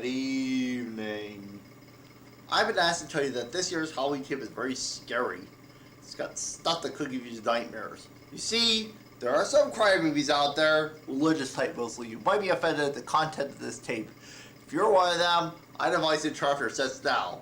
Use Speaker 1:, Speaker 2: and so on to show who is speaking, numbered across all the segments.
Speaker 1: evening. I've been asked to tell you that this year's Halloween camp is very scary. It's got stuff that could give you nightmares. You see, there are some crime movies out there, religious type mostly. You might be offended at the content of this tape. If you're one of them, I'd advise you to turn off your sets now.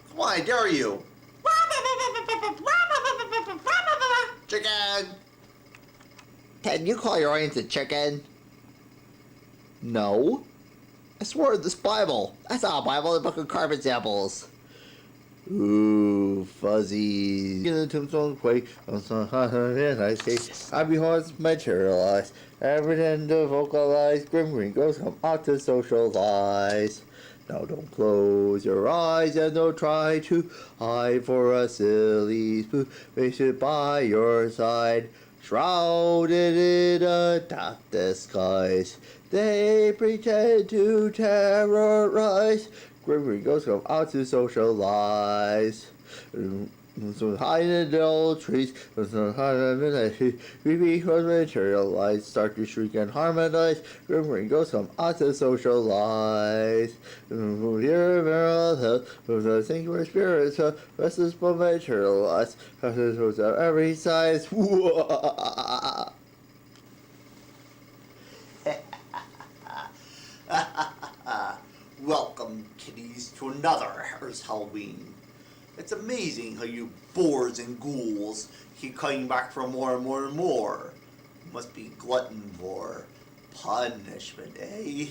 Speaker 1: Come on, I dare you. Chicken! Can you call your audience a chicken? No. I swear this Bible. That's not a Bible, it's a book of carp examples. Ooh, fuzzy. In the tombstone quake, and I say, I behold materialize. Everything to vocalize, grim green ghosts come out to socialize. Now don't close your eyes and don't try to hide for a silly spoof. They sit by your side, shrouded in a dark disguise. They pretend to terrorize. Grim green ghosts come out to socialize. So hide in the old trees, so hide in the trees. Creepy crows materialize, start to shriek and harmonize. Grim green ghosts come out to socialize. Here, Merrill Hill, with the singular spirits, restless but materialize. Houses of every size. Welcome, kiddies, to another Harris Halloween. It's amazing how you boars and ghouls keep coming back for more and more and more. You must be glutton for punishment, eh?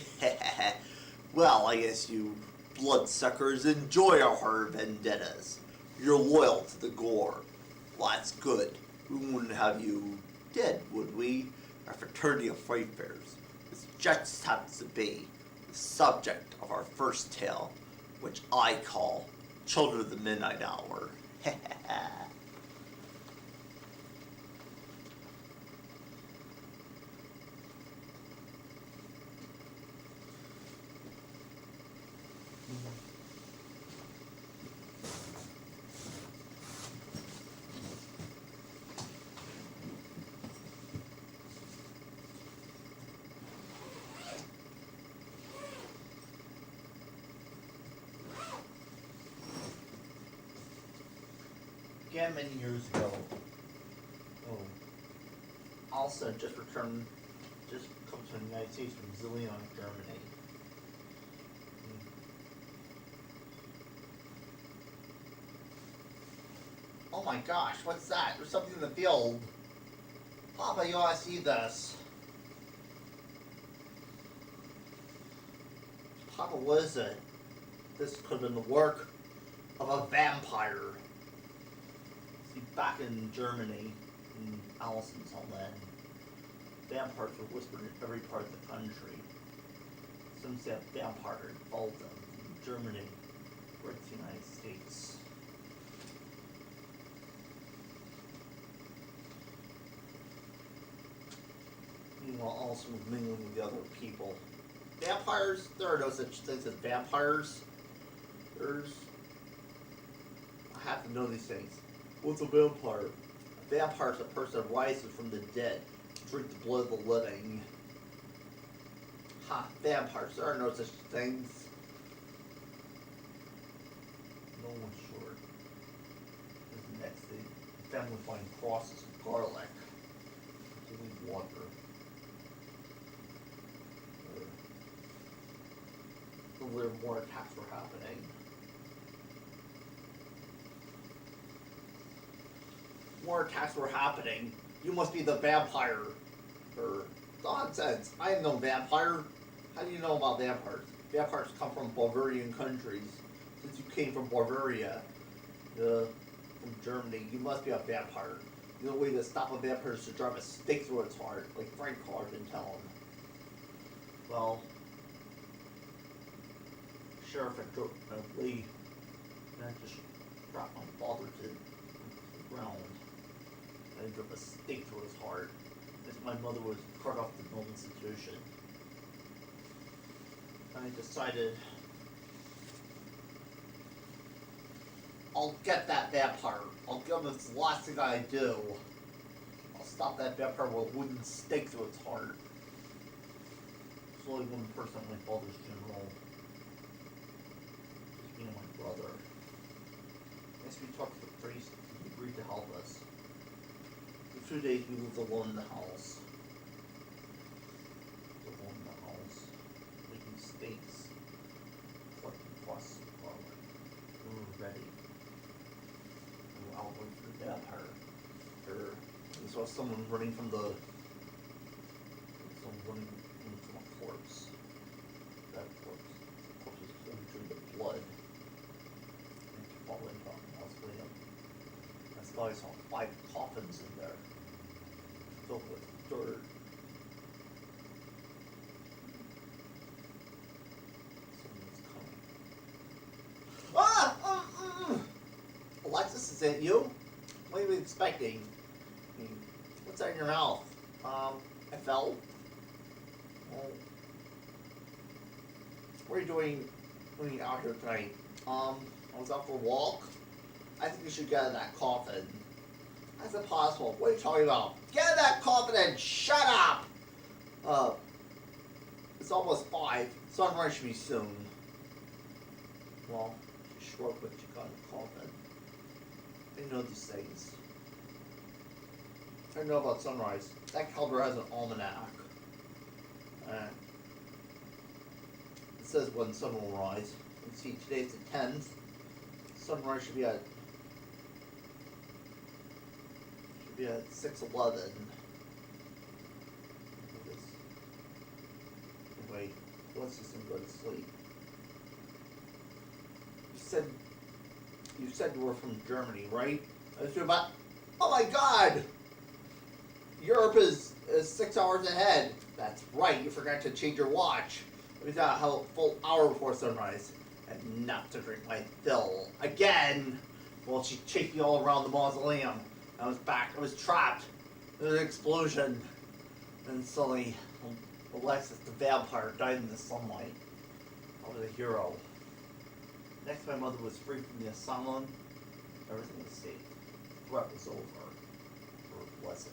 Speaker 1: Well, I guess you bloodsuckers enjoy our vendettas. You're loyal to the gore. Well, that's good. We wouldn't have you dead, would we? Our fraternity of frightmares. This just happens to be the subject of our first tale, which I call Children of the Midnight Hour. Began many years ago. Alsa just come to the United States from Zillion, Germany. Oh my gosh, what's that? There's something in the field. Papa, you ought to see this. Papa, what is it? This could have been the work of a vampire. See, back in Germany, in Allison's homeland, vampires were whispered in every part of the country. Some say a vampire followed them from Germany right to the United States. Meanwhile, Allison was mingling with the other people. Vampires? There are no such things as vampires. I have to know these things. What's a vampire? A vampire is a person that rises from the dead to drink the blood of the living. Ha, vampires. There are no such things. No one's sure. This is the next thing. The family find crosses of garlic. Holy water. Where more attacks were happening. More attacks were happening. You must be the vampire. Nonsense. I am no vampire. How do you know about vampires? Vampires come from Bavarian countries. Since you came from Bavaria, from Germany, you must be a vampire. The only way to stop a vampire is to drive a stake through its heart, like Frank Clark can tell him. Well, Sheriff Lee, and I just dropped my father to the ground. I drove a stake through his heart, as my mother was cut off the normal institution. I decided I'll get that vampire. I'll give him the last thing I do. I'll stop that vampire with a wooden stake through its heart. So only one person at my father's funeral. Just me and my brother. As we talked to the priest, he agreed to help us. For 2 days we lived alone in the house. Alone in the house. Making steaks. Collecting crusts and garlic. We were ready. We were out waiting for the vampire. We saw someone running from the... Someone running from a corpse. That corpse. The corpse was covered in the blood. And it following up. I was waiting. That's why I saw 5 coffins in there. Filled with dirt. Someone's coming. Ah! Alexis, is that you? What are you expecting? I mean, what's that in your mouth? I fell. Well, what are you doing out here tonight? I was out for a walk. I think you should get out of that coffin. That's impossible. What are you talking about? Get out of that coffin and shut up! It's almost 5. Sunrise should be soon. Well, you shrugged what you got in the coffin. I know these things. I know about sunrise. That calendar has an almanac. It says when sun will rise. Let's see, today's the 10th. Sunrise should be at 6:11. Anyway, let's just go to sleep. You said you were from Germany, right? I was about. Oh my God! Europe is 6 hours ahead. That's right. You forgot to change your watch. We thought a full hour before sunrise, and not to drink my fill again. Well, she chased me all around the mausoleum. I was back. I was trapped. There was an explosion, and suddenly, Alexis, the vampire, died in the sunlight. I was a hero. Next, my mother was free from the asylum. Everything was safe. The threat was over. Or was it?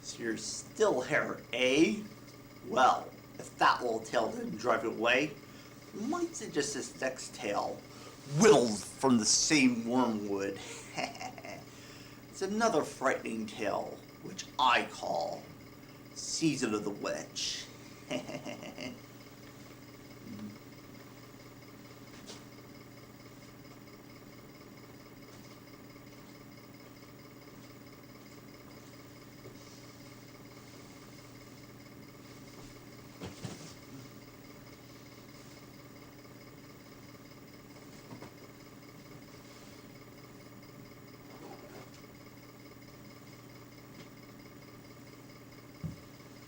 Speaker 1: So you're still here, eh? Well, if that little tail didn't drive it away, might suggest this next tale, whittled from the same wormwood. It's another frightening tale, which I call Season of the Witch.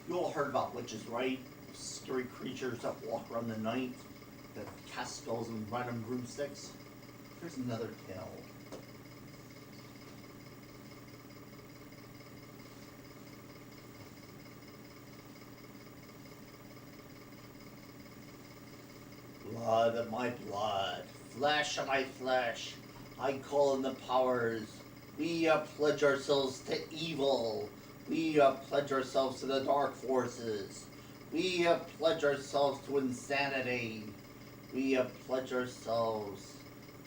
Speaker 1: You all heard about witches, right? Scary creatures that walk around the night, that cast spells and ride on broomsticks. Here's another tale. Blood of my blood, flesh of my flesh, I call in the powers. We pledge ourselves to evil. We pledge ourselves to the dark forces. We pledge ourselves to insanity. We pledge ourselves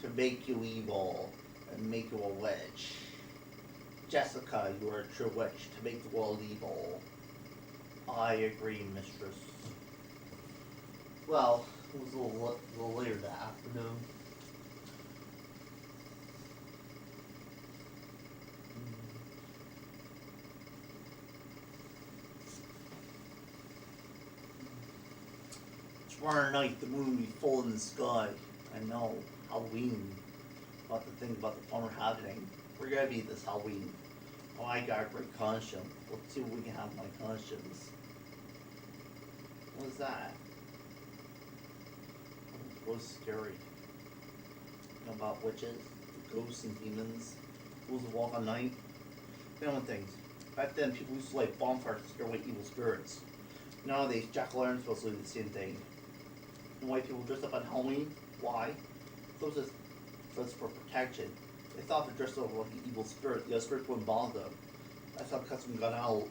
Speaker 1: to make you evil and make you a witch. Jessica, you are a true witch to make the world evil. I agree, mistress. Well, it was a little later that afternoon. Tomorrow night, the moon will be full in the sky. I know, Halloween. About to think about the fun we're having. We're gonna be this Halloween. Oh, I got a great costume. Let's see what we can have in my costumes. What is that?
Speaker 2: was scary. You know, about witches, ghosts, and demons. Fools who walk on night. You know, one things. Back then, people used to light bonfires to scare away evil spirits. Nowadays, jack-o'-lanterns supposed to do the same thing. And white people dress up on Halloween. Why? Because it's for protection. They thought if they dressed up like an evil spirit, the other spirits wouldn't bother them. That's how custom got out.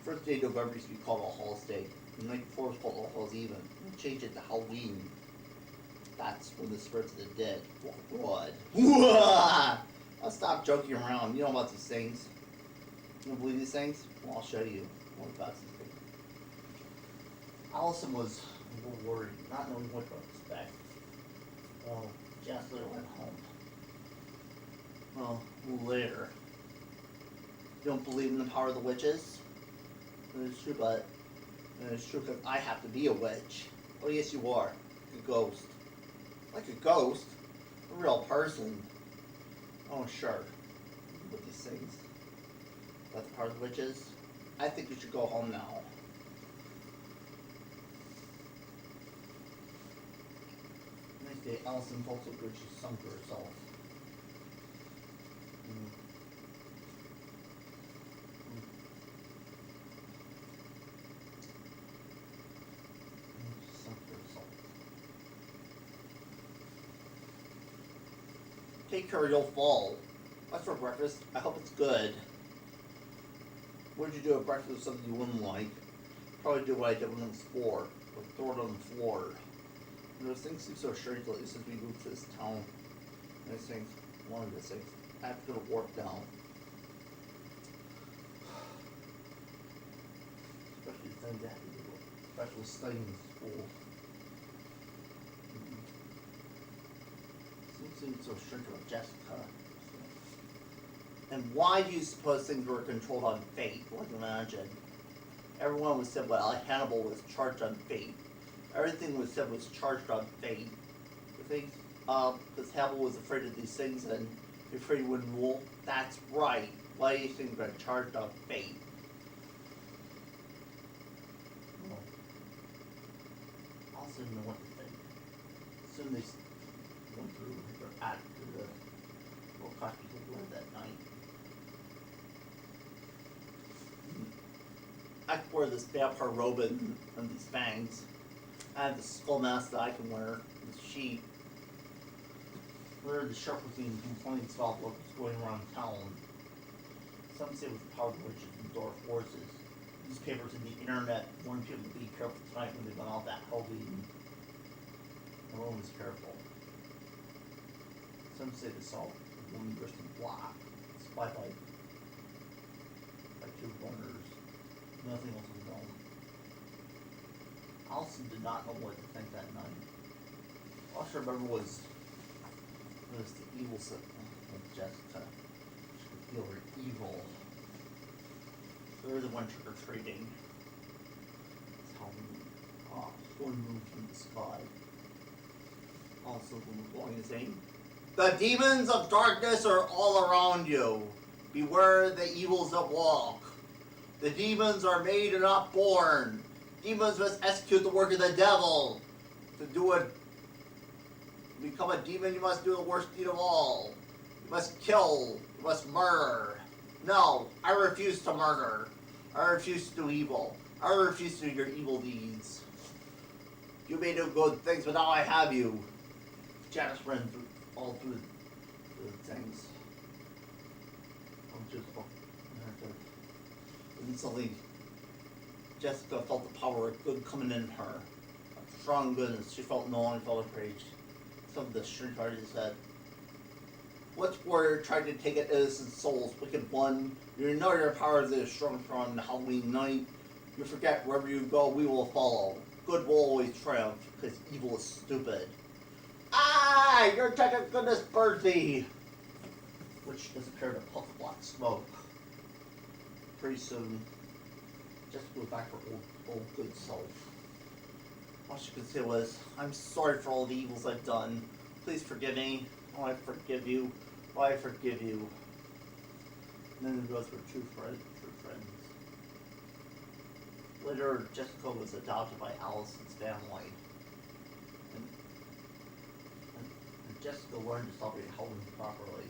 Speaker 2: First day of November used to be called All Hallows Day. The night before was called All Hallows Even. We changed it to Halloween. That's when the spirits of the dead walk abroad. I'll stop joking around. You know about these things. You don't believe these things? Well, I'll show you what about these things. Allison was a little worried, not knowing what to expect. Well, Jess later went home. Well, a little later. You don't believe in the power of the witches? It's true, but it's true because I have to be a witch. Oh, yes, you are. Like a ghost. Like a ghost? A real person. Oh, sure. With these things. About the power of the witches? I think you should go home now. Next day, Allison felt so good she sung to herself. Take care or you'll fall. What's for breakfast? I hope it's good. What did you do at breakfast with something you wouldn't like? Probably do what I did when I was 4. Or throw it on the floor. And those things seem so strange lately since we moved to this town. And these things, one of these things, I have to go to work now. Especially the things that have to do with special studying in school. Seems so strange about Jessica. And why do you suppose things were controlled on fate? Like imagine. Everyone was said, well, Hannibal was charged on fate. Everything was said was charged on fate. The things, because Hannibal was afraid of these things and afraid he wouldn't rule. That's right. Why do you think they're charged on fate? Well, I also didn't know what to think. Soon they went through their act to the little costumes they wore that night. I could wear this vampire robe and these fangs. I have the skull mask that I can wear, this sheet. Where the sheriff was being complaints about what was going around town. Some say it was the power of the witches and dark forces. Newspapers and the internet warned people to be careful tonight when they went out that Halloween. Everyone was careful. Some say they saw a woman dressed in black, spotlight by 2 runners. Nothing else was known. Allison did not know what to think that night. All she remembered was the evil side of Jessica. She could feel her evil. They were the one trick-or-treating. It's Halloween. Storm moved from the sky. Also, the blowing his name. The demons of darkness are all around you. Beware the evils that walk. The demons are made and not born. Demons must execute the work of the devil. To become a demon, you must do the worst deed of all. You must kill. You must murder. No, I refuse to murder. I refuse to do evil. I refuse to do your evil deeds. You may do good things, but now I have you. Janice ran all through the things. And suddenly, Jessica felt the power of good coming in her. A strong goodness. She felt no longer felt afraid. Some of the street parties said, "Which warrior tried to take an innocent soul's wicked one? You know your power is strong on Halloween night. You forget wherever you go, we will follow. Good will always triumph, because evil is stupid." Ah! Your attack of goodness burns me! Which disappeared in a puff of black smoke. Pretty soon, Jessica goes back to her old good self. All she could say was, "I'm sorry for all the evils I've done. Please forgive me. Oh, I forgive you. Oh, I forgive you." And then the rest were true friends. Later, Jessica was adopted by Allison's family. Jessica learned to celebrate Halloween properly.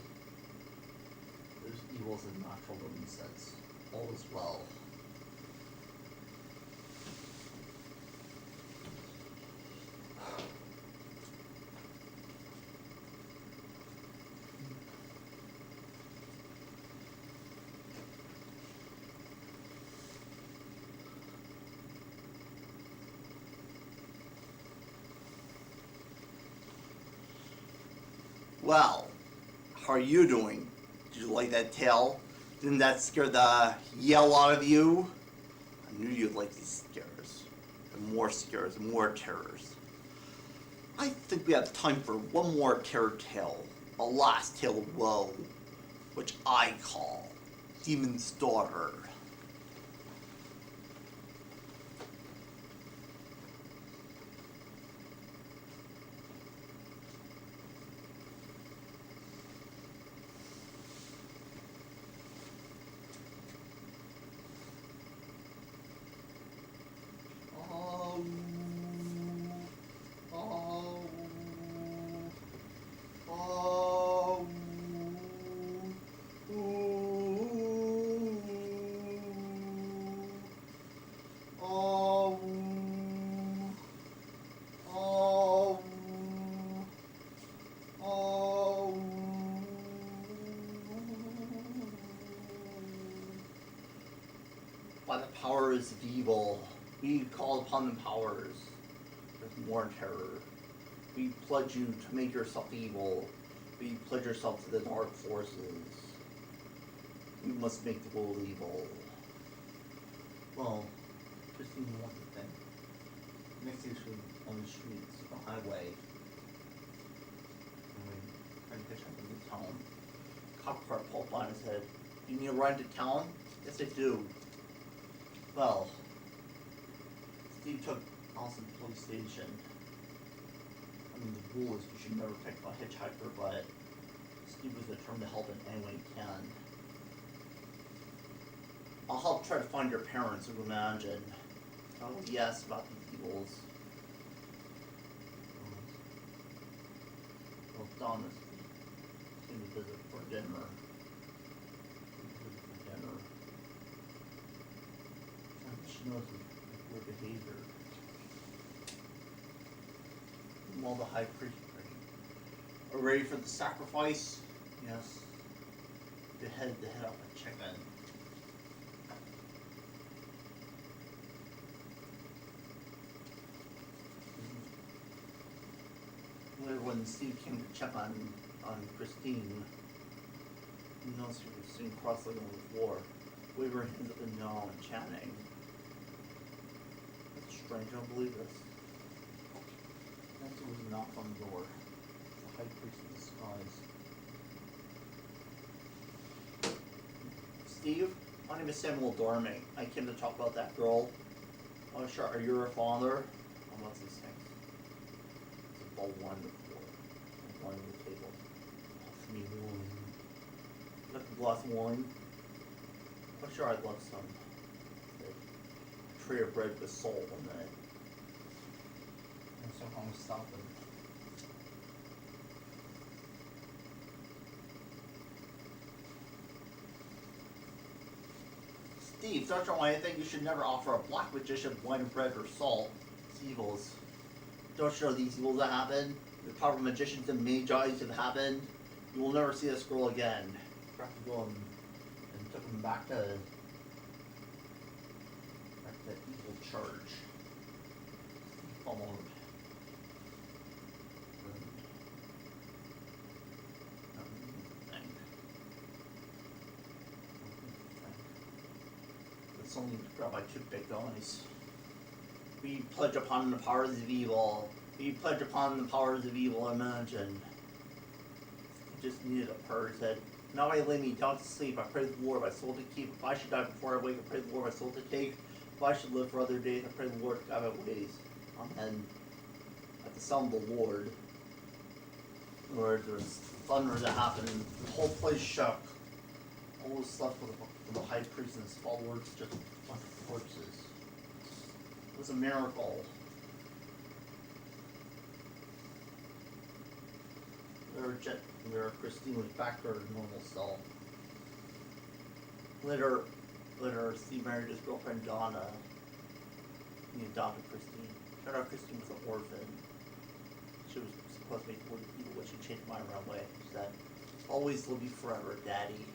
Speaker 2: There's evils in natural living sense. All is well. Well, how are you doing? Did you like that tale? Didn't that scare the yell out of you? I knew you'd like these scares. And more scares, more terrors. I think we have time for one more terror tale. A last tale of woe, which I call Demon's Daughter. By the powers of evil, we call upon the powers with more terror. We pledge you to make yourself evil. We pledge yourself to the dark forces. We must make the world evil. Well, Christine wants a thing. Next year on the streets, the highway. Trying to catch up in the town. Cop car pulled by his head. You need a ride to town? Yes, I do. Well, Steve took Allison to the police station. I mean, the rule is you should never pick a hitchhiker, but Steve was determined to help in any way he can. I'll help try to find your parents, you imagine. Oh, yes, about these evils. Well, Donna came to visit for dinner. She knows her behavior. While the high priest are ready for the sacrifice, yes, the head off a chicken. Later, when Steve came to check on Christine, he noticed she was sitting cross-legged on the floor, waving her hands up and down and chanting. Strange, I don't believe this. Next there was a knock on the door. The high priest in disguise. Steve, my name is Samuel Dorming. I came to talk about that girl. Oh, sure. Are you her father? Oh, what's these things? It's a bowl one on the floor. One on the table. Offer me wine. Like a glass of wine? Oh, sure. I'd love some. Tray of bread with salt on it. And somehow stop it. Steve, Dr. Wine, I think you should never offer a black magician wine, bread, or salt. It's evils. Don't you know these evils that happen? The power of magicians and magi have happened. You will never see this girl again. You have to go and took him back to that evil charge. Followed. It's only grabbed by two big guys. We pledge upon the powers of evil. We pledge upon the powers of evil, imagine. He just needed a prayer. He said, now I lay me down to sleep. I pray the Lord my soul to keep. If I should die before I wake, I pray the Lord my soul to take. If I should live for other days, I pray the Lord to guide my ways. Amen. At the sound of the Lord, there was thunder that happened, and the whole place shook. All was left for the high priest and his followers, just a bunch of corpses. It was a miracle. Later, Christine was back to her normal self. Later, Steve married his girlfriend Donna. He adopted Christine. Turned out Christine was an orphan. She was supposed to make good people, but she changed her mind right away. She said, "Always live you forever, Daddy."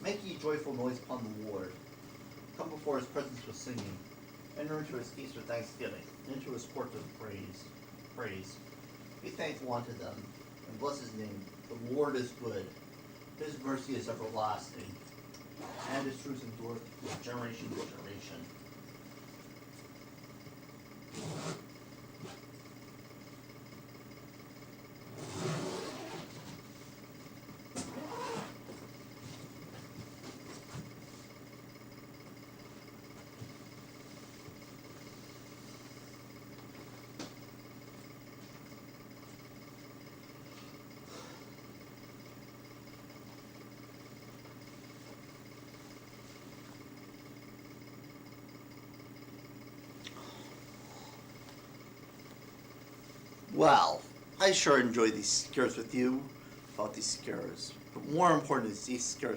Speaker 2: Make ye joyful noise upon the Lord. Come before his presence with singing. Enter into his feast with thanksgiving. Into his courts with praise. Be thankful unto them, and bless his name. The Lord is good. His mercy is everlasting, and his truth endureth from generation to generation. Well, I sure enjoyed these scares with you. About these scares. But more important is these scares